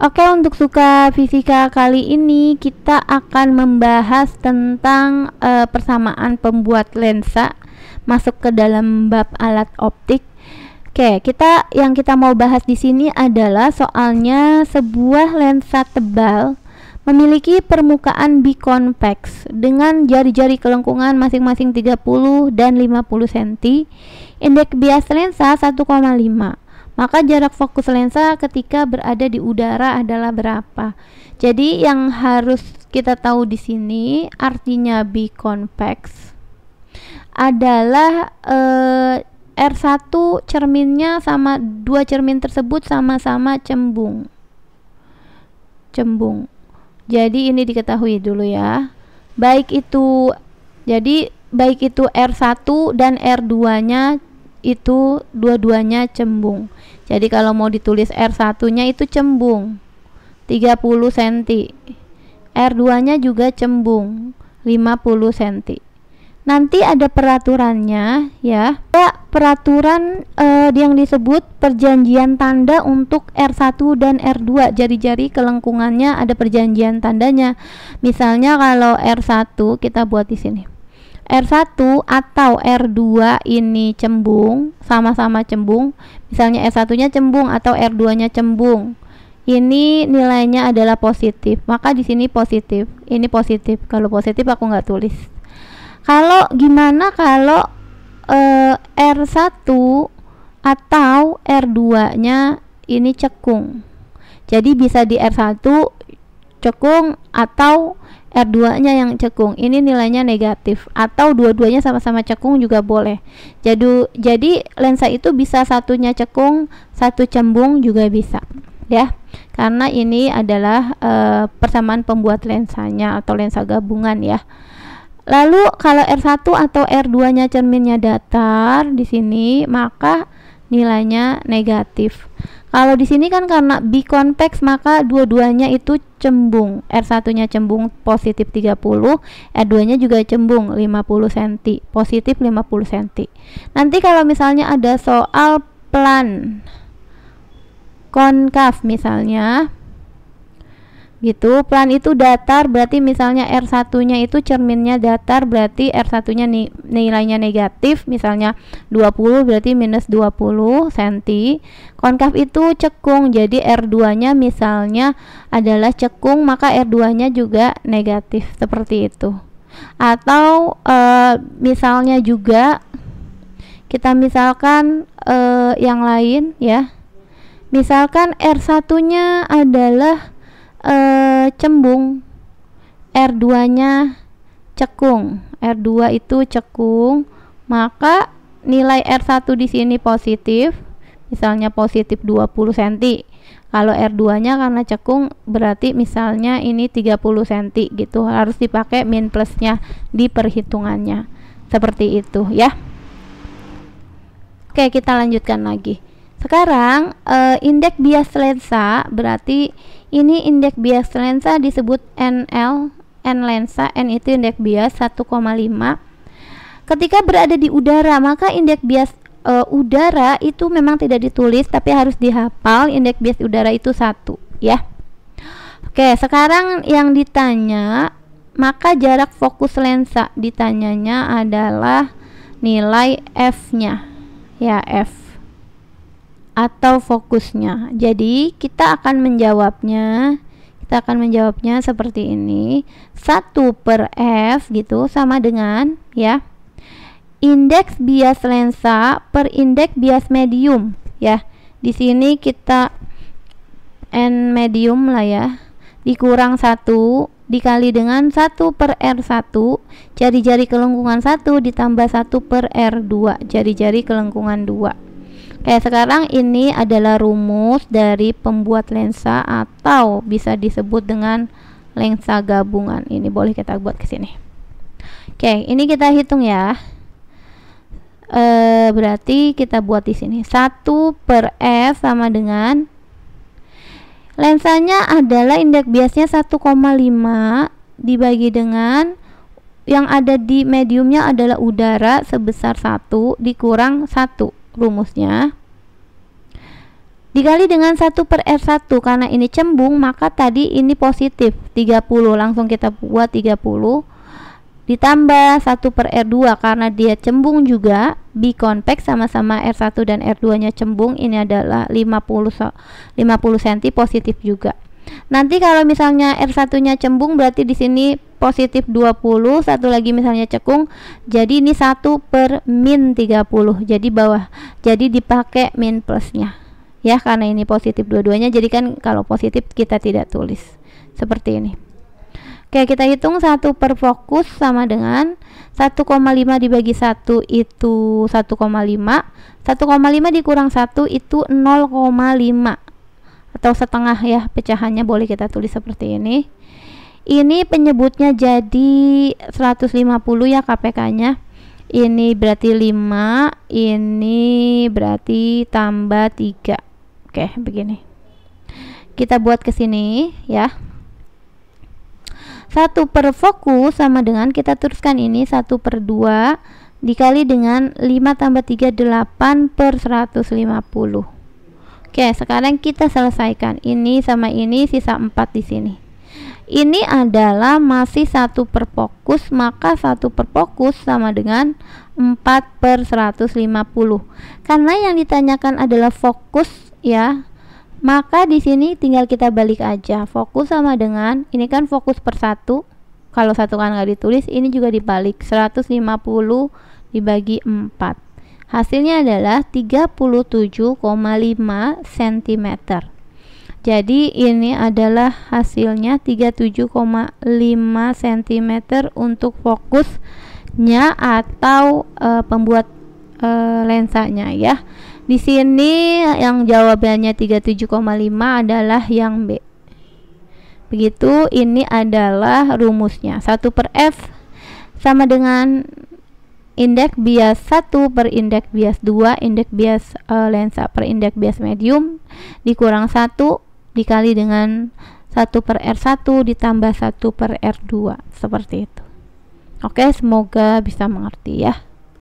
Oke, untuk suka fisika kali ini kita akan membahas tentang persamaan pembuat lensa masuk ke dalam bab alat optik. Oke, yang kita mau bahas di sini adalah soalnya sebuah lensa tebal memiliki permukaan biconvex dengan jari-jari kelengkungan masing-masing 30 dan 50 cm. Indeks bias lensa 1,5. Maka jarak fokus lensa ketika berada di udara adalah berapa? Jadi yang harus kita tahu di sini artinya biconvex adalah R1 cerminnya sama dua cermin tersebut sama-sama cembung. Jadi ini diketahui dulu ya. Baik itu R1 dan R2-nya itu dua-duanya cembung. Jadi kalau mau ditulis R1-nya itu cembung 30 cm. R2-nya juga cembung 50 cm. Nanti ada peraturannya ya. Peraturan yang disebut perjanjian tanda untuk R1 dan R2. Jari-jari kelengkungannya ada perjanjian tandanya. Misalnya kalau R1 kita buat di sini. R1 atau R2 ini cembung, sama-sama cembung. Misalnya R1-nya cembung atau R2-nya cembung. Ini nilainya adalah positif. Maka di sini positif. Ini positif. Kalau positif aku nggak tulis. Kalau gimana kalau R1 atau R2-nya ini cekung. Jadi bisa di R1 cekung atau R2-nya yang cekung, ini nilainya negatif, atau dua-duanya sama-sama cekung juga boleh. Jadi lensa itu bisa satunya cekung, satu cembung juga bisa, ya. Karena ini adalah persamaan pembuat lensanya atau lensa gabungan ya. Lalu kalau R1 atau R2-nya cerminnya datar di sini, maka nilainya negatif. Kalau di sini kan karena biconvex maka dua-duanya itu cembung. R1-nya cembung positif 30, R2-nya juga cembung 50 cm, positif 50 cm. Nanti kalau misalnya ada soal plan konkav misalnya gitu, plan itu datar berarti misalnya R1-nya itu cerminnya datar berarti R1-nya nilainya negatif, misalnya 20 berarti minus 20 cm. Konkav itu cekung, jadi R2-nya misalnya adalah cekung maka R2-nya juga negatif, seperti itu. Atau misalnya juga kita misalkan yang lain ya. Misalkan R1-nya adalah cembung, R2-nya cekung. R2 itu cekung, maka nilai R1 di sini positif, misalnya positif 20 cm. Kalau R2-nya karena cekung berarti misalnya ini 30 cm gitu. Harus dipakai min plusnya di perhitungannya. Seperti itu ya. Oke, kita lanjutkan lagi. Sekarang indeks bias lensa berarti ini indeks bias lensa disebut NL, N lensa, N itu indeks bias 1,5. Ketika berada di udara maka indeks bias udara itu memang tidak ditulis tapi harus dihafal, indeks bias udara itu 1 ya. Oke, sekarang yang ditanya maka jarak fokus lensa, ditanyanya adalah nilai F-nya ya, F atau fokusnya. Jadi kita akan menjawabnya seperti ini. 1/F gitu sama dengan ya indeks bias lensa per indeks bias medium ya. Di sini kita N medium lah ya, dikurang 1 dikali dengan 1/R1, jari-jari kelengkungan 1 ditambah 1/R2, jari-jari kelengkungan 2. Oke, sekarang ini adalah rumus dari pembuat lensa atau bisa disebut dengan lensa gabungan. Ini boleh kita buat ke sini. Oke, ini kita hitung ya. Berarti kita buat di sini 1/F sama dengan lensanya adalah indeks biasnya 1,5 dibagi dengan yang ada di mediumnya adalah udara sebesar 1 dikurang 1. Rumusnya dikali dengan 1/R1 karena ini cembung, maka tadi ini positif 30, langsung kita buat 30 ditambah 1/R2 karena dia cembung juga, biconvex sama-sama R1 dan R2 nya cembung, ini adalah 50 cm positif juga. Nanti kalau misalnya R1 nya cembung berarti di sini positif 20, satu lagi misalnya cekung, jadi ini 1/-30, jadi bawah, jadi dipakai min plusnya ya, karena ini positif dua-duanya, jadi kan kalau positif kita tidak tulis seperti ini. Oke, kita hitung 1 per fokus sama dengan 1,5 dibagi 1 itu 1,5, 1,5 dikurang 1 itu 0,5 atau setengah ya, pecahannya boleh kita tulis seperti ini. Ini penyebutnya jadi 150 ya KPK nya, ini berarti 5, ini berarti tambah 3. Oke, begini kita buat ke sini ya. 1 per fokus sama dengan, kita teruskan ini 1/2 dikali dengan 5 tambah 3 8/150. Oke, sekarang kita selesaikan ini sama ini, sisa 4 di sini. Ini adalah masih 1 per fokus, maka 1 per fokus sama dengan 4/150. Karena yang ditanyakan adalah fokus ya, maka di sini tinggal kita balik aja. Fokus sama dengan, ini kan fokus per 1, kalau satu kan nggak ditulis, ini juga dibalik, 150 dibagi 4, hasilnya adalah 37,5 cm. Jadi ini adalah hasilnya 37,5 cm untuk fokusnya atau pembuat lensanya ya. Di sini yang jawabannya 37,5 adalah yang B. Begitu, ini adalah rumusnya. 1/F sama dengan indeks bias 1 per indeks bias 2, indeks bias lensa per indeks bias medium dikurang 1 dikali dengan 1/R1 ditambah 1/R2, seperti itu. Oke, semoga bisa mengerti ya.